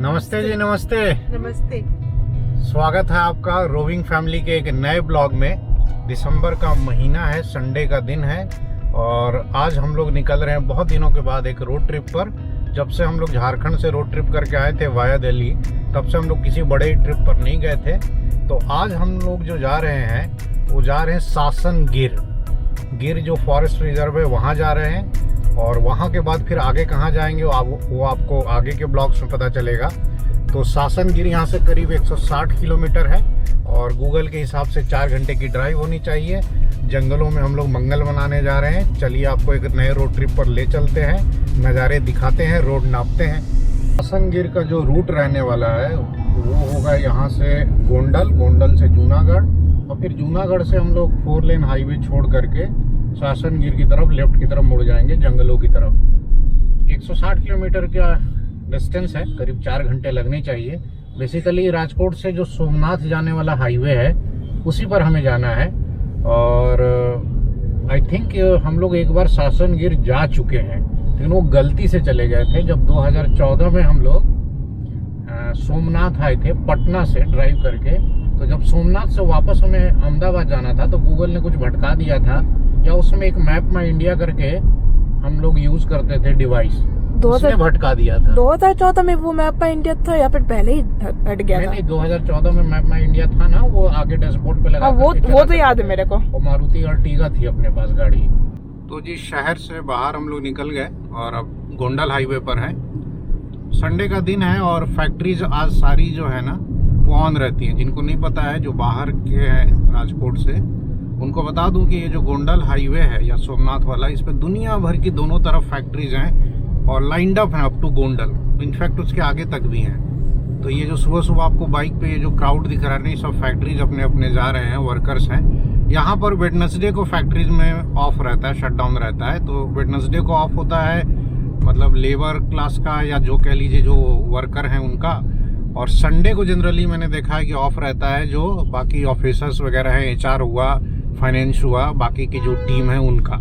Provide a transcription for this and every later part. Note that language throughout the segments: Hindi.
नमस्ते जी, नमस्ते। नमस्ते। स्वागत है आपका रोविंग फैमिली के एक नए ब्लॉग में। दिसंबर का महीना है, संडे का दिन है और आज हम लोग निकल रहे हैं बहुत दिनों के बाद एक रोड ट्रिप पर। जब से हम लोग झारखंड से रोड ट्रिप करके आए थे वाया दिल्ली, तब से हम लोग किसी बड़े ट्रिप पर नहीं गए थे। तो आज हम लोग जो जा रहे हैं वो जा रहे हैं सासन गिर जो फॉरेस्ट रिजर्व है वहाँ जा रहे हैं। और वहाँ के बाद फिर आगे कहाँ जाएंगे वो आपको आगे के ब्लॉग्स में पता चलेगा। तो सासन गिर यहाँ से करीब 160 किलोमीटर है और गूगल के हिसाब से 4 घंटे की ड्राइव होनी चाहिए। जंगलों में हम लोग मंगल मनाने जा रहे हैं। चलिए आपको एक नए रोड ट्रिप पर ले चलते हैं, नज़ारे दिखाते हैं, रोड नापते हैं। सासन गिर का जो रूट रहने वाला है वो होगा यहाँ से गोंडल से जूनागढ़ और फिर जूनागढ़ से हम लोग 4 लेन हाईवे छोड़ करके सासन गिर की तरफ लेफ्ट की तरफ मुड़ जाएंगे, जंगलों की तरफ। 160 किलोमीटर का डिस्टेंस है, करीब 4 घंटे लगने चाहिए। बेसिकली राजकोट से जो सोमनाथ जाने वाला हाईवे है उसी पर हमें जाना है। और आई थिंक हम लोग एक बार सासन गिर जा चुके हैं, लेकिन वो गलती से चले गए थे। जब 2014 में हम लोग सोमनाथ आए थे पटना से ड्राइव करके, तो जब सोमनाथ से वापस हमें अहमदाबाद जाना था तो गूगल ने कुछ भटका दिया था, या उसमें एक मैप माई इंडिया करके हम लोग यूज करते थे डिवाइस, उसने भटका दिया था। 2014 में वो मैप माई इंडिया था या फिर पहले ही हट गया था? नहीं, 2014 में मैप माई इंडिया था ना, वो आगे डैशबोर्ड पे लगा। वो तो याद है मेरे को। वो मारुति अर्टिगा थी अपने पास गाड़ी। तो जी शहर से बाहर हम लोग निकल गए और अब गोंडल हाईवे पर है। संडे का दिन है और फैक्ट्रीज आज सारी जो है ना वो ऑन रहती हैं। जिनको नहीं पता है, जो बाहर के हैं राजकोट से, उनको बता दूं कि ये जो गोंडल हाईवे है या सोमनाथ वाला, इस पे दुनिया भर की दोनों तरफ फैक्ट्रीज हैं और लाइंड अप हैं अप टू गोंडल। इनफैक्ट उसके आगे तक भी हैं। तो ये जो सुबह सुबह आपको बाइक पे ये जो क्राउड दिख रहा है, सब फैक्ट्रीज अपने अपने जा रहे हैं, वर्कर्स हैं। यहाँ पर वेडनेसडे को फैक्ट्रीज में ऑफ रहता है, शटडाउन रहता है। तो वेडनेसडे को ऑफ होता है, मतलब लेबर क्लास का या जो कह लीजिए जो वर्कर हैं उनका। और संडे को जनरली मैंने देखा है कि ऑफ रहता है जो बाकी ऑफिसर्स वगैरह हैं, HR हुआ, फाइनेंस हुआ, बाकी की जो टीम है उनका।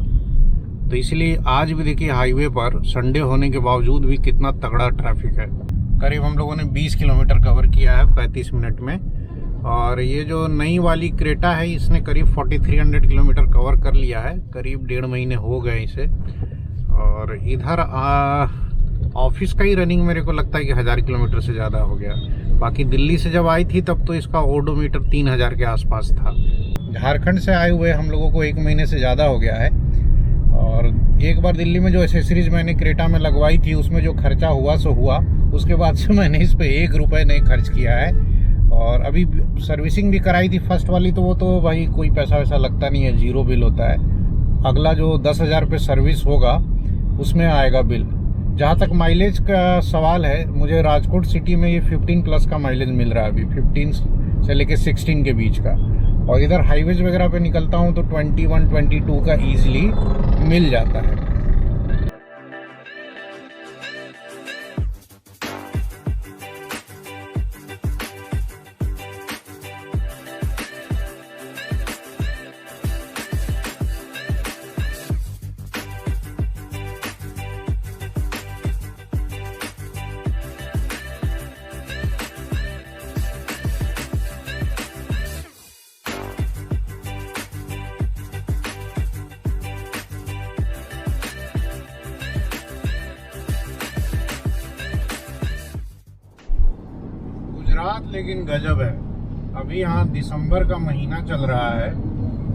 तो इसलिए आज भी देखिए हाईवे पर संडे होने के बावजूद भी कितना तगड़ा ट्रैफिक है। करीब हम लोगों ने 20 किलोमीटर कवर किया है 35 मिनट में। और ये जो नई वाली क्रेटा है इसने करीब 4300 किलोमीटर कवर कर लिया है, करीब 1.5 महीने हो गए इसे। और इधर ऑफिस का ही रनिंग मेरे को लगता है कि 1000 किलोमीटर से ज़्यादा हो गया। बाकी दिल्ली से जब आई थी तब तो इसका ओडोमीटर 3000 के आसपास था। झारखंड से आए हुए हम लोगों को 1 महीने से ज़्यादा हो गया है। और एक बार दिल्ली में जो एसेसरीज मैंने क्रेटा में लगवाई थी उसमें जो खर्चा हुआ सो हुआ, उसके बाद से मैंने इस पर 1 रुपये नहीं खर्च किया है। और अभी सर्विसिंग भी कराई थी फर्स्ट वाली, तो वो तो भाई कोई पैसा वैसा लगता नहीं है, 0 बिल होता है। अगला जो 10,000 पे सर्विस होगा उसमें आएगा बिल। जहाँ तक माइलेज का सवाल है, मुझे राजकोट सिटी में ये 15 प्लस का माइलेज मिल रहा है अभी, 15 से लेके 16 के बीच का। और इधर हाईवेज वगैरह पे निकलता हूँ तो 21-22 का ईजिली मिल जाता है। गुजरात लेकिन गजब है। अभी यहाँ दिसंबर का महीना चल रहा है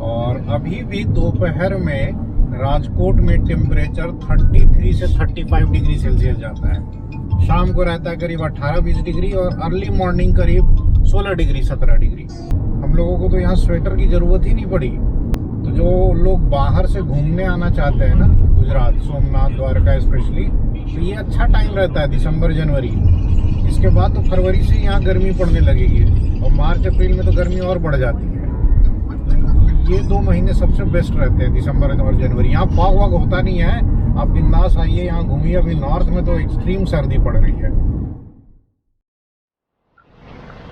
और अभी भी दोपहर में राजकोट में टेम्परेचर 33 से 35 डिग्री सेल्सियस जाता है। शाम को रहता है करीब 18-20 डिग्री और अर्ली मॉर्निंग करीब 16 डिग्री 17 डिग्री। हम लोगों को तो यहाँ स्वेटर की ज़रूरत ही नहीं पड़ी। तो जो लोग बाहर से घूमने आना चाहते हैं ना, गुजरात, सोमनाथ, द्वारका स्पेशली, तो ये अच्छा टाइम रहता है दिसंबर जनवरी। इसके बाद तो फरवरी से यहाँ गर्मी पड़ने लगेगी और मार्च अप्रैल में तो गर्मी और बढ़ जाती है। ये 2 महीने सबसे बेस्ट रहते हैं, दिसंबर और जनवरी। यहाँ फॉग वॉग होता नहीं है, आप बिंदास आइए, यहाँ घूमिए। अभी नॉर्थ में तो एक्सट्रीम सर्दी पड़ रही है।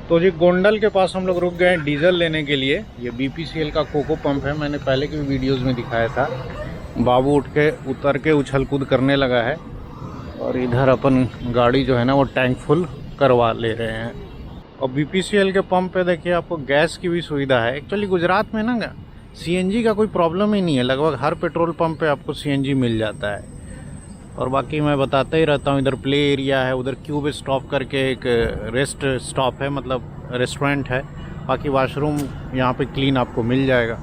तो जी गोंडल के पास हम लोग रुक गए हैं डीजल लेने के लिए। ये BPCL का कोको पंप है, मैंने पहले के भी वीडियोस में दिखाया था। बाबू उतर के उछल कूद करने लगा है और इधर अपन गाड़ी जो है ना वो टैंक फुल करवा ले रहे हैं। और BPCL के पंप पे देखिए आपको गैस की भी सुविधा है। एक्चुअली गुजरात में ना CNG का कोई प्रॉब्लम ही नहीं है, लगभग हर पेट्रोल पंप पे आपको CNG मिल जाता है। और बाकी मैं बताता ही रहता हूँ, इधर प्ले एरिया है, उधर क्यूब स्टॉप करके एक रेस्ट स्टॉप है, मतलब रेस्टोरेंट है। बाकी वाशरूम यहाँ पे क्लीन आपको मिल जाएगा।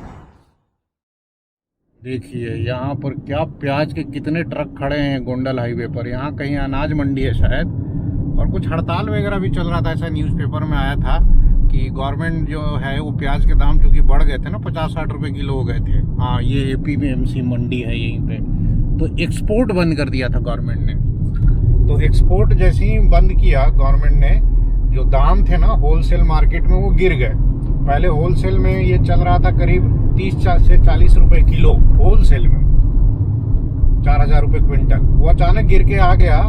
देखिए यहाँ पर क्या प्याज के कितने ट्रक खड़े हैं गोंडल हाईवे पर। यहाँ कहीं अनाज मंडी है शायद, और कुछ हड़ताल वगैरह भी चल रहा था, ऐसा न्यूज़पेपर में आया था कि गवर्नमेंट जो है वो प्याज के दाम चूँकि बढ़ गए थे ना, 50-60 रुपये किलो हो गए थे। हाँ, ये APMC मंडी है यहीं पे, तो एक्सपोर्ट बंद कर दिया था गवर्नमेंट ने। तो एक्सपोर्ट जैसे ही बंद किया गवर्नमेंट ने, जो दाम थे ना होलसेल मार्केट में वो गिर गए। पहले होलसेल में ये चल रहा था करीब 30 से 40 रुपए किलो होलसेल में, 4000 रुपये क्विंटल। वो अचानक गिर के आ गया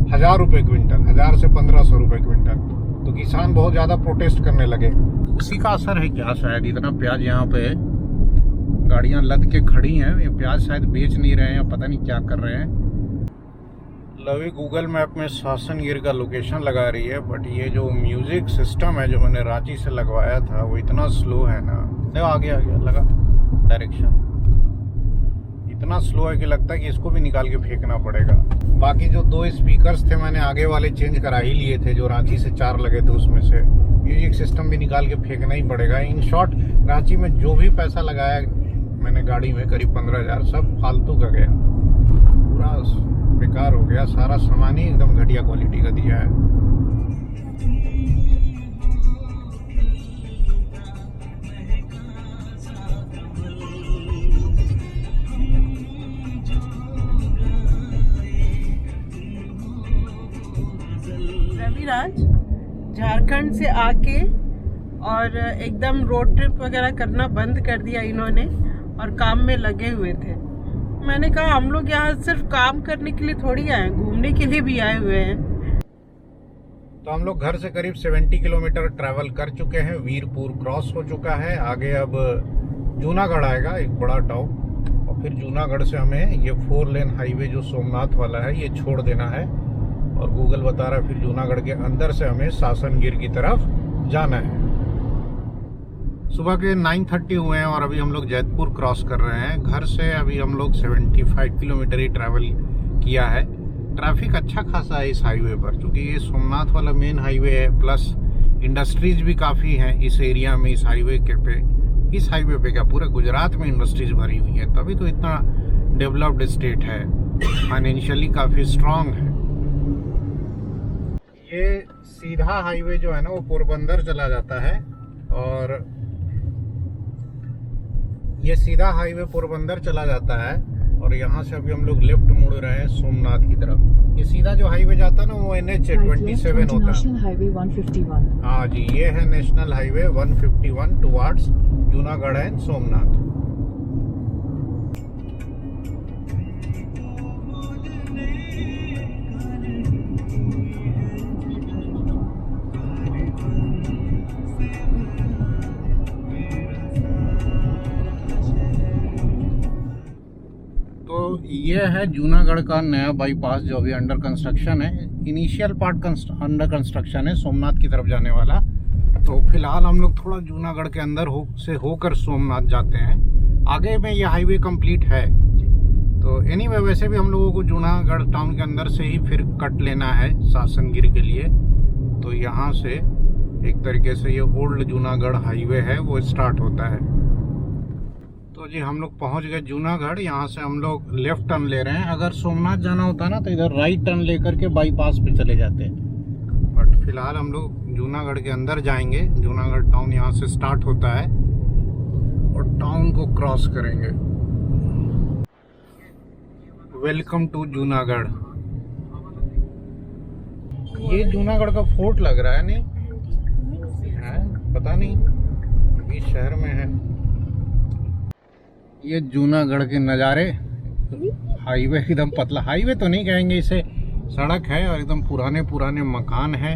1000 रुपये क्विंटल, 1000 से 1500 रुपये क्विंटल। तो किसान बहुत ज़्यादा प्रोटेस्ट करने लगे। उसी का असर है क्या, शायद इतना प्याज यहाँ पे गाड़ियाँ लद के खड़ी हैं, ये प्याज शायद बेच नहीं रहे हैं या पता नहीं क्या कर रहे हैं। लवी गूगल मैप में सासनगिर का लोकेशन लगा रही है, बट ये जो म्यूजिक सिस्टम है जो मैंने रांची से लगवाया था वो इतना स्लो है ना। देखो आ गया लगा डायरेक्शन, इतना स्लो है कि लगता है कि इसको भी निकाल के फेंकना पड़ेगा। बाकी जो 2 स्पीकर्स थे मैंने आगे वाले चेंज करा ही लिए थे, जो रांची से 4 लगे थे उसमें से। म्यूजिक सिस्टम भी निकाल के फेंकना ही पड़ेगा। इन शॉर्ट रांची में जो भी पैसा लगाया मैंने गाड़ी में, करीब 15,000, सब फालतू का गया, पूरा बेकार हो गया। सारा सामान ही एकदम घटिया क्वालिटी का दिया है। रविराज झारखंड से आके और एकदम रोड ट्रिप वगैरह करना बंद कर दिया इन्होंने, और काम में लगे हुए थे। मैंने कहा हम लोग यहाँ सिर्फ काम करने के लिए थोड़ी आए हैं, घूमने के लिए भी आए हुए हैं। तो हम लोग घर से करीब 70 किलोमीटर ट्रैवल कर चुके हैं। वीरपुर क्रॉस हो चुका है। आगे अब जूनागढ़ आएगा, एक बड़ा टाउन, और फिर जूनागढ़ से हमें ये 4 लेन हाईवे जो सोमनाथ वाला है ये छोड़ देना है। और गूगल बता रहा है फिर जूनागढ़ के अंदर से हमें सासनगिर की तरफ जाना है। सुबह के 9:30 हुए हैं और अभी हम लोग जैतपुर क्रॉस कर रहे हैं। घर से अभी हम लोग 75 किलोमीटर ही ट्रैवल किया है। ट्रैफिक अच्छा खासा है इस हाईवे पर, क्योंकि ये सोमनाथ वाला मेन हाईवे है, प्लस इंडस्ट्रीज भी काफ़ी हैं इस एरिया में। इस हाईवे पे क्या पूरे गुजरात में इंडस्ट्रीज भरी हुई है, तभी तो इतना डेवलप्ड स्टेट है, फाइनेंशियली काफ़ी स्ट्रांग है। ये सीधा हाईवे जो है ना वो पोरबंदर चला जाता है, और ये सीधा हाईवे पोरबंदर चला जाता है। और यहाँ से अभी हम लोग लेफ्ट मुड़ रहे हैं सोमनाथ की तरफ। ये सीधा जो हाईवे जाता है ना वो NH27 होता है। हाँ जी, ये है national highway 151 towards Junagadh and Somnath. ये है जूनागढ़ का नया बाईपास जो अभी अंडर कंस्ट्रक्शन है। इनिशियल पार्ट अंडर कंस्ट्रक्शन है सोमनाथ की तरफ जाने वाला। तो फिलहाल हम लोग थोड़ा जूनागढ़ के अंदर होकर सोमनाथ जाते हैं। आगे में ये हाईवे कंप्लीट है। तो एनीवे वैसे भी हम लोगों को जूनागढ़ टाउन के अंदर से ही फिर कट लेना है सासनगिर के लिए। तो यहाँ से एक तरीके से ये ओल्ड जूनागढ़ हाईवे है वो स्टार्ट होता है। तो जी हम लोग पहुँच गए जूनागढ़। यहाँ से हम लोग लेफ्ट टर्न ले रहे हैं। अगर सोमनाथ जाना होता ना तो इधर राइट टर्न लेकर के बाईपास पे चले जाते हैं, बट फिलहाल हम लोग जूनागढ़ के अंदर जाएंगे। जूनागढ़ टाउन यहाँ से स्टार्ट होता है और टाउन को क्रॉस करेंगे। Welcome to Junagadh. ये जूनागढ़ का फोर्ट लग रहा है, नहीं है? पता नहीं, बीच शहर में है। ये जूनागढ़ के नज़ारे। हाईवे एकदम पतला, हाईवे तो नहीं कहेंगे इसे, सड़क है और एकदम पुराने पुराने मकान है।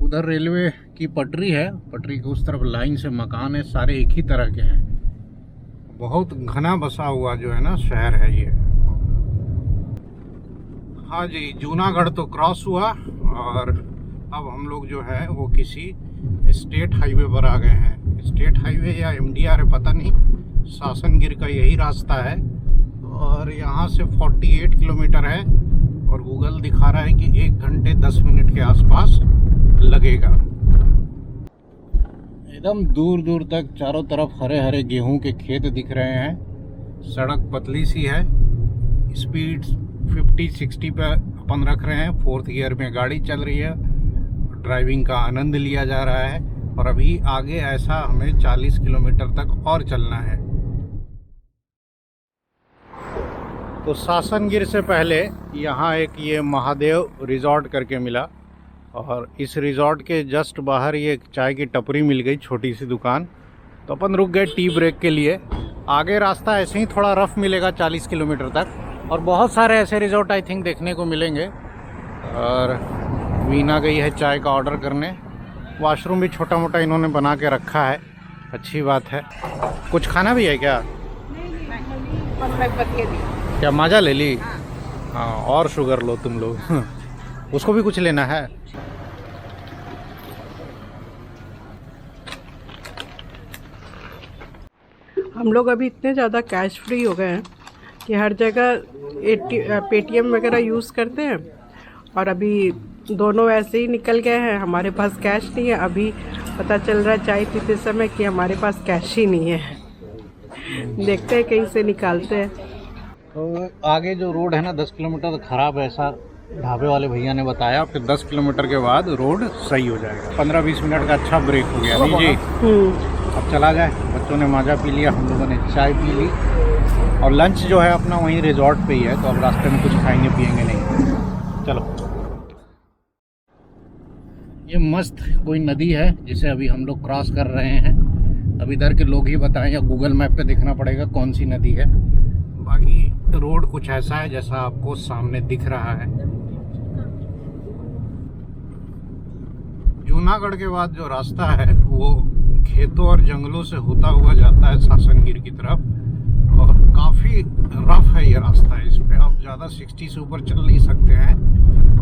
उधर रेलवे की पटरी है, पटरी के उस तरफ लाइन से मकान है, सारे एक ही तरह के हैं। बहुत घना बसा हुआ जो है ना शहर है ये। हाँ जी, जूनागढ़ तो क्रॉस हुआ और अब हम लोग जो है वो किसी स्टेट हाईवे पर आ गए हैं। स्टेट हाईवे या MDR है पता नहीं, सासनगिर का यही रास्ता है और यहाँ से 48 किलोमीटर है और गूगल दिखा रहा है कि 1 घंटे 10 मिनट के आसपास लगेगा। एकदम दूर दूर तक चारों तरफ हरे हरे गेहूं के खेत दिख रहे हैं। सड़क पतली सी है, स्पीड 50-60 पे अपन रख रहे हैं। 4th गियर में गाड़ी चल रही है, ड्राइविंग का आनंद लिया जा रहा है और अभी आगे ऐसा हमें 40 किलोमीटर तक और चलना है। तो सासनगिर से पहले यहाँ एक ये महादेव रिजॉर्ट करके मिला और इस रिजॉर्ट के जस्ट बाहर ये एक चाय की टपरी मिल गई, छोटी सी दुकान। तो अपन रुक गए टी ब्रेक के लिए। आगे रास्ता ऐसे ही थोड़ा रफ मिलेगा 40 किलोमीटर तक और बहुत सारे ऐसे रिजॉर्ट आई थिंक देखने को मिलेंगे। और वीना गई है चाय का ऑर्डर करने। वॉशरूम भी छोटा मोटा इन्होंने बना के रखा है, अच्छी बात है। कुछ खाना भी है क्या? क्या माजा ले ली? हाँ, और शुगर लो तुम लोग। उसको भी कुछ लेना है? हम लोग अभी इतने ज़्यादा कैश फ्री हो गए हैं कि हर जगह पेटीएम वगैरह यूज़ करते हैं और अभी दोनों ऐसे ही निकल गए हैं। हमारे पास कैश नहीं है। अभी पता चल रहा है चाय पीते समय कि हमारे पास कैश ही नहीं है। देखते हैं कहीं से निकालते हैं। तो आगे जो रोड है ना 10 किलोमीटर खराब है, ऐसा ढाबे वाले भैया ने बताया। फिर 10 किलोमीटर के बाद रोड सही हो जाएगा। 15-20 मिनट का अच्छा ब्रेक हो गया। नहीं जी, अब चला जाए। बच्चों ने माजा पी लिया, हम लोगों ने चाय पी ली और लंच जो है अपना वहीं रिजॉर्ट पे ही है। तो अब रास्ते में कुछ खाएंगे पिएंगे नहीं। चलो, ये मस्त कोई नदी है जिसे अभी हम लोग क्रॉस कर रहे हैं। अब इधर के लोग ही बताएं या गूगल मैप पे देखना पड़ेगा कौन सी नदी है। बाकी रोड कुछ ऐसा है जैसा आपको सामने दिख रहा है। जूनागढ़ के बाद जो रास्ता है वो खेतों और जंगलों से होता हुआ जाता है सासनगिर की तरफ और काफ़ी रफ है ये रास्ता। इस पे आप ज़्यादा 60 से ऊपर चल नहीं सकते हैं।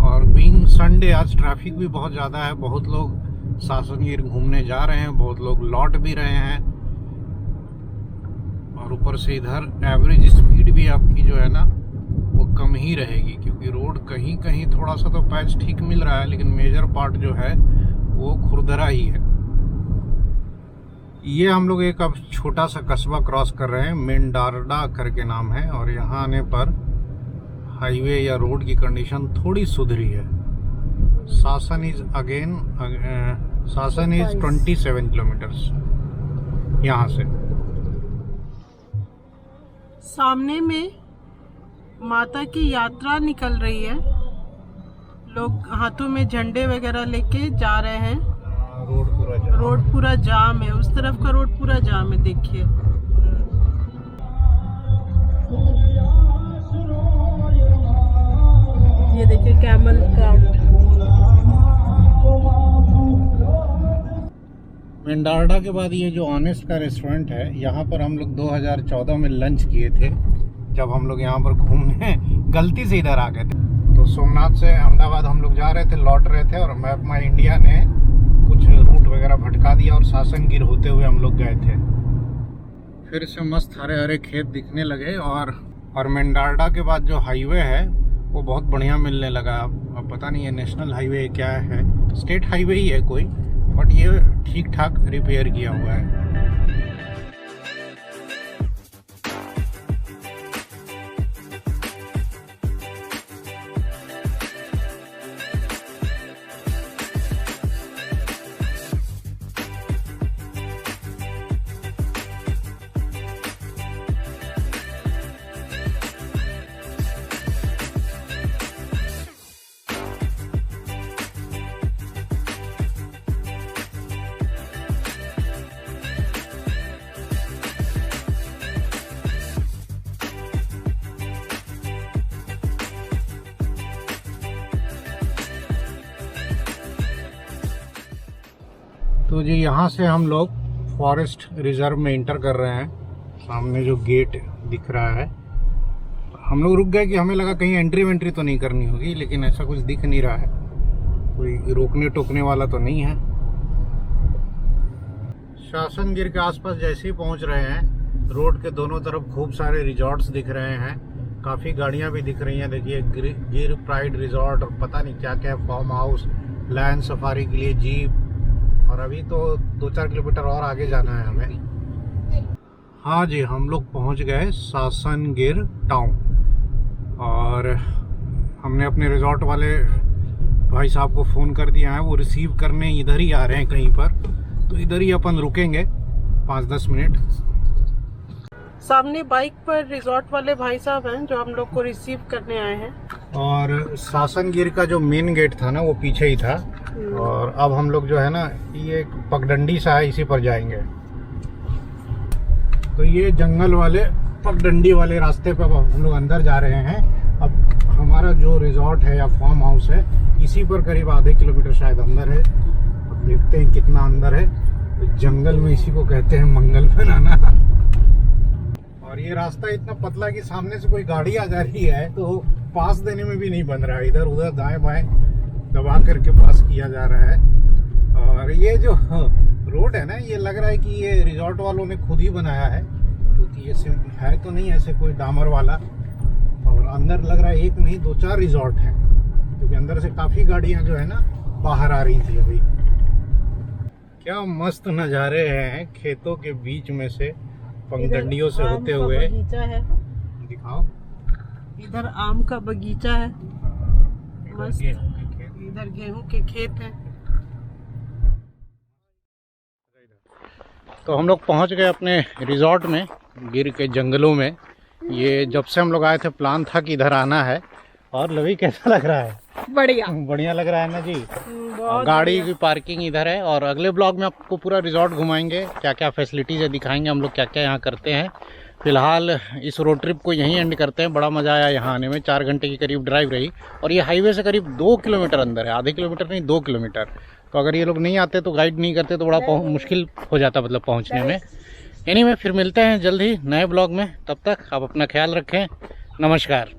और बीइंग संडे आज ट्रैफिक भी बहुत ज़्यादा है। बहुत लोग सासनगिर घूमने जा रहे हैं, बहुत लोग लौट भी रहे हैं और ऊपर से इधर एवरेज स्पीड भी आपकी जो है ना वो कम ही रहेगी क्योंकि रोड कहीं कहीं थोड़ा सा तो पैच ठीक मिल रहा है, लेकिन मेजर पार्ट जो है वो खुरदरा ही है। ये हम लोग एक अब छोटा सा कस्बा क्रॉस कर रहे हैं, मेंडारडा करके नाम है और यहाँ आने पर हाईवे या रोड की कंडीशन थोड़ी सुधरी है। सासन इज 27 किलोमीटर्स यहाँ से। सामने में माता की यात्रा निकल रही है। लोग हाथों में झंडे वगैरह लेके जा रहे हैं। रोड पूरा जाम है। उस तरफ का रोड पूरा जाम है, देखिए। ये देखिए कैमल कार्ट। मेंडारडा के बाद ये जो ऑनेस्ट का रेस्टोरेंट है, यहाँ पर हम लोग 2014 में लंच किए थे जब हम लोग यहाँ पर घूमने गलती से इधर आ गए थे। तो सोमनाथ से अहमदाबाद हम लोग जा रहे थे, लौट रहे थे और मैप माई इंडिया ने कुछ रूट वगैरह भटका दिया और सासनगिर होते हुए हम लोग गए थे। फिर से मस्त हरे हरे खेत दिखने लगे और मेंडारडा के बाद जो हाईवे है वो बहुत बढ़िया मिलने लगा। अब पता नहीं है नेशनल हाईवे क्या है, स्टेट हाईवे ही है कोई, बट ये ठीक ठाक रिपेयर किया हुआ है। तो जी यहाँ से हम लोग फॉरेस्ट रिजर्व में इंटर कर रहे हैं। सामने जो गेट दिख रहा है, हम लोग रुक गए कि हमें लगा कहीं एंट्री वेंट्री तो नहीं करनी होगी, लेकिन ऐसा कुछ दिख नहीं रहा है। कोई रोकने टोकने वाला तो नहीं है। शासनगिर के आसपास जैसे ही पहुंच रहे हैं, रोड के दोनों तरफ खूब सारे रिजॉर्ट्स दिख रहे हैं, काफ़ी गाड़ियां भी दिख रही हैं। देखिए गिर प्राइड रिजॉर्ट और पता नहीं क्या क्या, फार्म हाउस, लैंड सफारी के लिए जीप। और अभी तो 2-4 किलोमीटर और आगे जाना है हमें। हाँ जी, हम लोग पहुंच गए शासनगिर टाउन और हमने अपने रिजॉर्ट वाले भाई साहब को फ़ोन कर दिया है। वो रिसीव करने इधर ही आ रहे हैं कहीं पर, तो इधर ही अपन रुकेंगे 5-10 मिनट। सामने बाइक पर रिजॉर्ट वाले भाई साहब हैं जो हम लोग को रिसीव करने आए हैं। और शासनगिर का जो मेन गेट था ना वो पीछे ही था, और अब हम लोग जो है ना ये एक पगडंडी सा है, इसी पर जाएंगे। तो ये जंगल वाले पगडंडी वाले रास्ते पर हम लोग अंदर जा रहे हैं। अब हमारा जो रिजॉर्ट है या फार्म हाउस है इसी पर करीब आधे किलोमीटर शायद अंदर है। अब देखते हैं कितना अंदर है। तो जंगल में इसी को कहते हैं मंगल बनाना। और ये रास्ता इतना पतला कि सामने से कोई गाड़ी आ जा रही है तो पास देने में भी नहीं बन रहा है। इधर उधर दाएं बाएं दबा करके पास किया जा रहा है। और ये जो रोड है ना, ये लग रहा है कि ये रिजॉर्ट वालों ने खुद ही बनाया है, क्योंकि ये है तो नहीं ऐसे कोई डामर वाला। और अंदर लग रहा है एक नहीं 2-4 रिजॉर्ट हैं, क्योंकि अंदर से काफ़ी गाड़ियाँ जो है ना बाहर आ रही थी अभी। क्या मस्त नज़ारे हैं खेतों के बीच में से, पगडंडियों से होते हुए। बगीचा है, दिखाओ। इधर आम का बगीचा है मस्त, इधर गेहूं के खेत हैं। तो हम लोग पहुंच गए अपने रिजॉर्ट में, गिर के जंगलों में। ये जब से हम लोग आए थे प्लान था कि इधर आना है। और लवी कैसा लग रहा है? बढ़िया बढ़िया लग रहा है ना जी। बहुत गाड़ी की पार्किंग इधर है। और अगले ब्लॉग में आपको पूरा रिजॉर्ट घुमाएंगे, क्या क्या फैसिलिटीज़ है दिखाएंगे, हम लोग क्या क्या यहाँ करते हैं। फिलहाल इस रोड ट्रिप को यहीं एंड करते हैं। बड़ा मज़ा आया यहाँ आने में, 4 घंटे की करीब ड्राइव रही। और ये हाईवे से करीब 2 किलोमीटर अंदर है, आधे किलोमीटर नहीं 2 किलोमीटर। तो अगर ये लोग नहीं आते तो गाइड नहीं करते तो बड़ा मुश्किल हो जाता मतलब पहुँचने में। एनीवे फिर मिलते हैं जल्द ही नए ब्लॉग में। तब तक आप अपना ख्याल रखें। नमस्कार।